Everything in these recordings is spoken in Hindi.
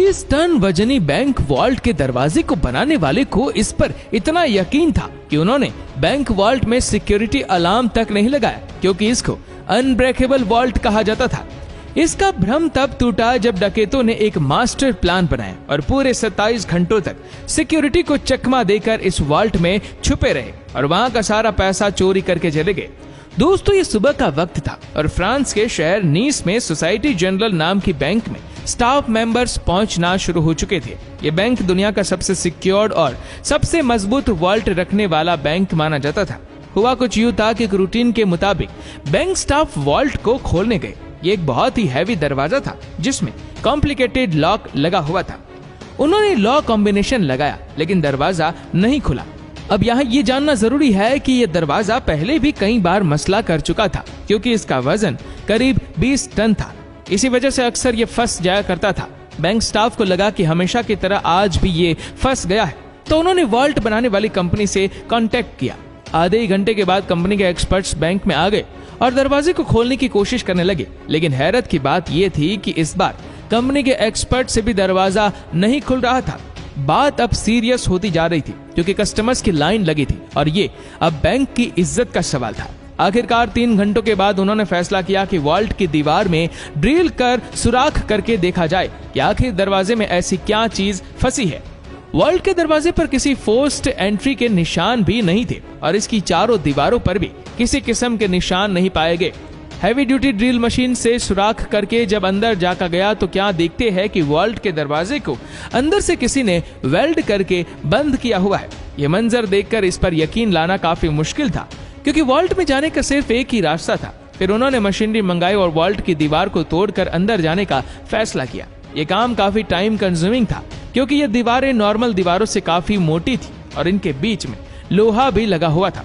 20 टन वजनी बैंक वॉल्ट के दरवाजे को बनाने वाले को इस पर इतना यकीन था कि उन्होंने बैंक वॉल्ट में सिक्योरिटी अलार्म तक नहीं लगाया, क्योंकि इसको अनब्रेकेबल वॉल्ट कहा जाता था। इसका भ्रम तब टूटा जब डकैतों ने एक मास्टर प्लान बनाया और पूरे 27 घंटों तक सिक्योरिटी को चकमा देकर इस वॉल्ट में छुपे रहे और वहां का सारा पैसा चोरी करके चले गए। दोस्तों, ये सुबह का वक्त था और फ्रांस के शहर नीस में सोसाइटी जनरल नाम की बैंक में स्टाफ मेंबर्स पहुंचना शुरू हो चुके थे। ये बैंक दुनिया का सबसे सिक्योर्ड और सबसे मजबूत वॉल्ट रखने वाला बैंक माना जाता था। हुआ कुछ यूं था कि एक रूटीन के मुताबिक बैंक स्टाफ वॉल्ट को खोलने गए। ये एक बहुत ही हैवी दरवाजा था जिसमें कॉम्प्लिकेटेड लॉक लगा हुआ था। उन्होंने लॉक कॉम्बिनेशन लगाया लेकिन दरवाजा नहीं खुला। अब यहाँ ये जानना जरूरी है कि ये दरवाजा पहले भी कई बार मसला कर चुका था, क्योंकि इसका वजन करीब 20 टन था। इसी वजह से अक्सर ये फंस जाया करता था। बैंक स्टाफ को लगा कि हमेशा की तरह आज भी ये फंस गया है, तो उन्होंने वॉल्ट बनाने वाली कंपनी से कांटेक्ट किया। आधे ही घंटे के बाद कंपनी के एक्सपर्ट्स बैंक में आ गए और दरवाजे को खोलने की कोशिश करने लगे। लेकिन हैरत की बात यह थी कि इस बार कंपनी के एक्सपर्ट से भी दरवाजा नहीं खुल रहा था। बात अब सीरियस होती जा रही थी, क्योंकि कस्टमर्स की लाइन लगी थी और ये अब बैंक की इज्जत का सवाल था। आखिरकार 3 घंटों के बाद उन्होंने फैसला किया कि वॉल्ट की दीवार में ड्रिल कर सुराख करके देखा जाए कि आखिर दरवाजे में ऐसी क्या चीज फंसी है। वॉल्ट के दरवाजे पर किसी फोर्स्ड एंट्री के निशान भी नहीं थे और इसकी चारों दीवारों पर भी किसी किस्म के निशान नहीं पाए गए। हैवी ड्यूटी ड्रिल मशीन से सुराख करके जब अंदर जाका गया तो क्या देखते हैं कि वॉल्ट के दरवाजे को अंदर से किसी ने वेल्ड करके बंद किया हुआ है। ये मंजर देखकर इस पर यकीन लाना काफी मुश्किल था, क्योंकि वॉल्ट में जाने का सिर्फ एक ही रास्ता था। फिर उन्होंने मशीनरी मंगाई और वॉल्ट की दीवार को तोड़कर अंदर जाने का फैसला किया। ये काम काफी टाइम कंज्यूमिंग था, क्योंकि ये दीवारें नॉर्मल दीवारों से काफी मोटी थी और इनके बीच में लोहा भी लगा हुआ था।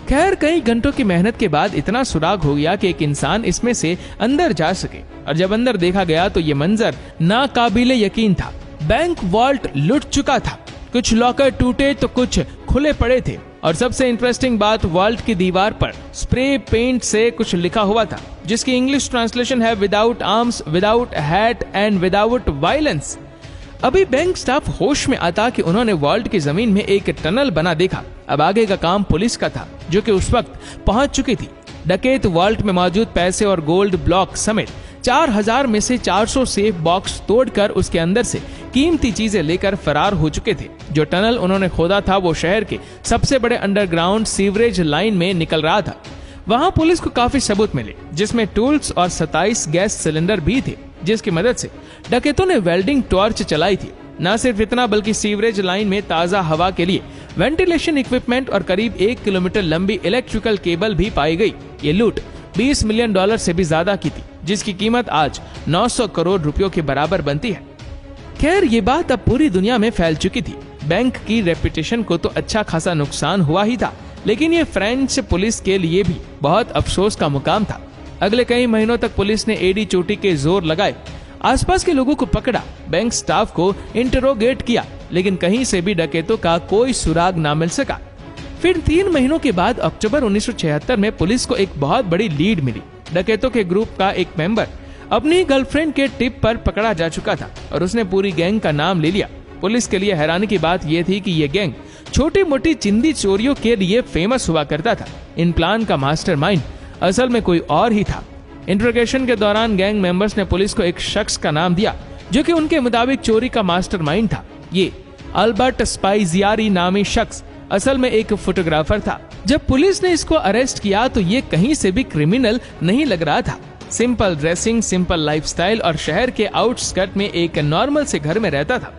खैर, कई घंटों की मेहनत के बाद इतना सुराग हो गया कि एक इंसान इसमें से अंदर जा सके, और जब अंदर देखा गया तो ये मंजर नाकाबिले यकीन था। बैंक वॉल्ट लुट चुका था। कुछ लॉकर टूटे तो कुछ खुले पड़े थे, और सबसे इंटरेस्टिंग बात, वॉल्ट की दीवार पर स्प्रे पेंट से कुछ लिखा हुआ था, जिसकी इंग्लिश ट्रांसलेशन है without arms, without hat and without violence. अभी बैंक स्टाफ होश में आता कि उन्होंने वॉल्ट की जमीन में एक टनल बना देखा। अब आगे का काम पुलिस का था, जो कि उस वक्त पहुंच चुकी थी। डकैत वॉल्ट में मौजूद पैसे और गोल्ड ब्लॉक समेत 4000 में से 400 सेफ बॉक्स तोड़कर उसके अंदर से कीमती चीजें लेकर फरार हो चुके थे। जो टनल उन्होंने खोदा था वो शहर के सबसे बड़े अंडरग्राउंड सीवरेज लाइन में निकल रहा था। वहां पुलिस को काफी सबूत मिले, जिसमें टूल्स और 27 गैस सिलेंडर भी थे, जिसकी मदद से डकैतों ने वेल्डिंग टॉर्च चलाई थी। न सिर्फ इतना, बल्कि सीवरेज लाइन में ताजा हवा के लिए वेंटिलेशन इक्विपमेंट और करीब 1 किलोमीटर लंबी इलेक्ट्रिकल केबल भी पाई गई। ये लूट $20 मिलियन से भी ज्यादा की थी, जिसकी कीमत आज 900 करोड़ रुपयों के बराबर बनती है। खैर, ये बात अब पूरी दुनिया में फैल चुकी थी। बैंक की रेपुटेशन को तो अच्छा खासा नुकसान हुआ ही था, लेकिन ये फ्रेंच पुलिस के लिए भी बहुत अफसोस का मुकाम था। अगले कई महीनों तक पुलिस ने एडी चोटी के जोर लगाए, आसपास के लोगों को पकड़ा, बैंक स्टाफ को इंटरोगेट किया, लेकिन कहीं से भी डकैतों का कोई सुराग ना मिल सका। फिर 3 महीनों के बाद अक्टूबर 1976 में पुलिस को एक बहुत बड़ी लीड मिली। डकैतों के ग्रुप का एक मेंबर अपनी गर्लफ्रेंड के टिप पर पकड़ा जा चुका था और उसने पूरी गैंग का नाम ले लिया। पुलिस के लिए हैरानी की बात यह थी कि यह गैंग छोटी मोटी चिंदी चोरियों के लिए फेमस हुआ करता था। इन प्लान का मास्टरमाइंड असल में कोई और ही था। इंट्रोगेशन के दौरान गैंग मेंबर्स ने पुलिस को एक शख्स का नाम दिया, जो कि उनके मुताबिक चोरी का मास्टरमाइंड था। ये अल्बर्ट स्पाइजियारी नामी शख्स असल में एक फोटोग्राफर था। जब पुलिस ने इसको अरेस्ट किया तो ये कहीं से भी क्रिमिनल नहीं लग रहा था। सिंपल ड्रेसिंग, सिंपल लाइफस्टाइल और शहर के आउटस्कर्ट में एक नॉर्मल से घर में रहता था।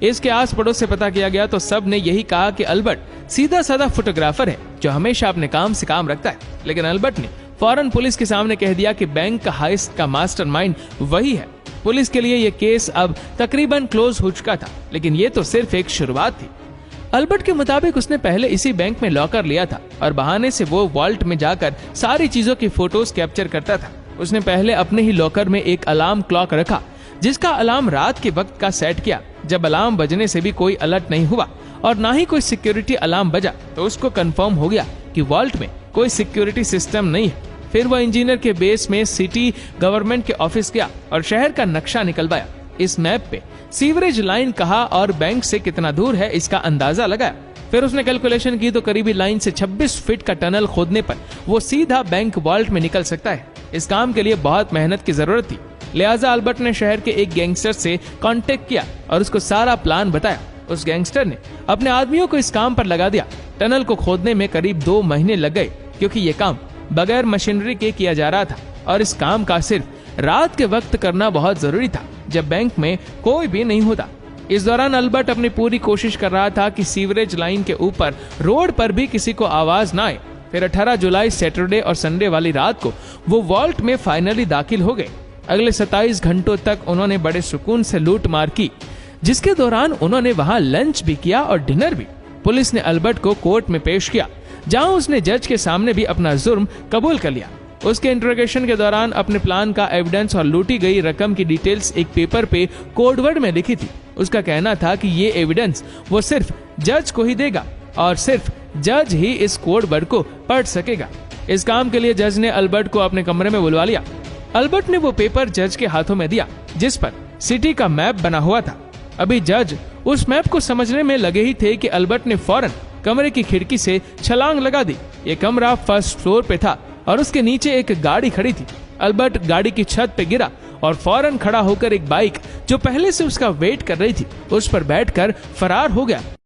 इसके आस पड़ोस से पता किया गया तो सब ने यही कहा कि अल्बर्ट सीधा साधा फोटोग्राफर है जो हमेशा अपने काम से काम रखता है। लेकिन अल्बर्ट ने फौरन पुलिस के सामने कह दिया कि बैंक का हाइस्ट का मास्टरमाइंड वही है। पुलिस के लिए यह केस अब तकरीबन क्लोज हो चुका था, लेकिन ये तो सिर्फ एक शुरुआत थी। अल्बर्ट के मुताबिक उसने पहले इसी बैंक में लॉकर लिया था और बहाने से वो वॉल्ट में जाकर सारी चीजों की फोटोज कैप्चर करता था। उसने पहले अपने ही लॉकर में एक अलार्म क्लॉक रखा, जिसका अलार्म रात के वक्त का सेट किया। जब अलार्म बजने से भी कोई अलर्ट नहीं हुआ और ना ही कोई सिक्योरिटी अलार्म बजा तो उसको कंफर्म हो गया कि वॉल्ट में कोई सिक्योरिटी सिस्टम नहीं है। फिर वह इंजीनियर के बेस में सिटी गवर्नमेंट के ऑफिस गया और शहर का नक्शा निकलवाया। इस मैप पे सीवरेज लाइन कहा और बैंक से कितना दूर है इसका अंदाजा लगाया। फिर उसने कैलकुलेशन की तो करीबी लाइन से 26 फीट का टनल खोदने पर वो सीधा बैंक वॉल्ट में निकल सकता है। इस काम के लिए बहुत मेहनत की जरूरत थी, लिहाजा अल्बर्ट ने शहर के एक गैंगस्टर से कांटेक्ट किया और उसको सारा प्लान बताया। उस गैंगस्टर ने अपने आदमियों को इस काम पर लगा दिया। टनल को खोदने में करीब 2 महीने लग गए, क्योंकि ये काम बगैर मशीनरी के किया जा रहा था और इस काम का सिर्फ रात के वक्त करना बहुत जरूरी था, जब बैंक में कोई भी नहीं होता। इस दौरान अल्बर्ट अपनी पूरी कोशिश कर रहा था कि सीवरेज लाइन के ऊपर रोड पर भी किसी को आवाज ना आए। फिर 18 जुलाई सैटरडे और संडे वाली रात को वो वॉल्ट में फाइनली दाखिल हो गए। अगले 27 घंटों तक उन्होंने बड़े सुकून से लूट मार की, जिसके दौरान उन्होंने वहां लंच भी किया और डिनर भी। पुलिस ने अल्बर्ट को कोर्ट में पेश किया, जहां उसने जज के सामने भी अपना जुर्म कबूल कर लिया। उसके इंट्रोगेशन के दौरान अपने प्लान का एविडेंस और लूटी गई रकम की डिटेल्स एक पेपर पे कोडवर्ड में लिखी थी। उसका कहना था कि ये एविडेंस वो सिर्फ जज को ही देगा और सिर्फ जज ही इस कोडवर्ड को पढ़ सकेगा। इस काम के लिए जज ने अल्बर्ट को अपने कमरे में बुलवा लिया। अल्बर्ट ने वो पेपर जज के हाथों में दिया, जिस पर सिटी का मैप बना हुआ था। अभी जज उस मैप को समझने में लगे ही थे कि अल्बर्ट ने फौरन कमरे की खिड़की से छलांग लगा दी। ये कमरा फर्स्ट फ्लोर पे था और उसके नीचे एक गाड़ी खड़ी थी। अल्बर्ट गाड़ी की छत पे गिरा और फौरन खड़ा होकर एक बाइक जो पहले से उसका वेट कर रही थी उस पर बैठकर फरार हो गया।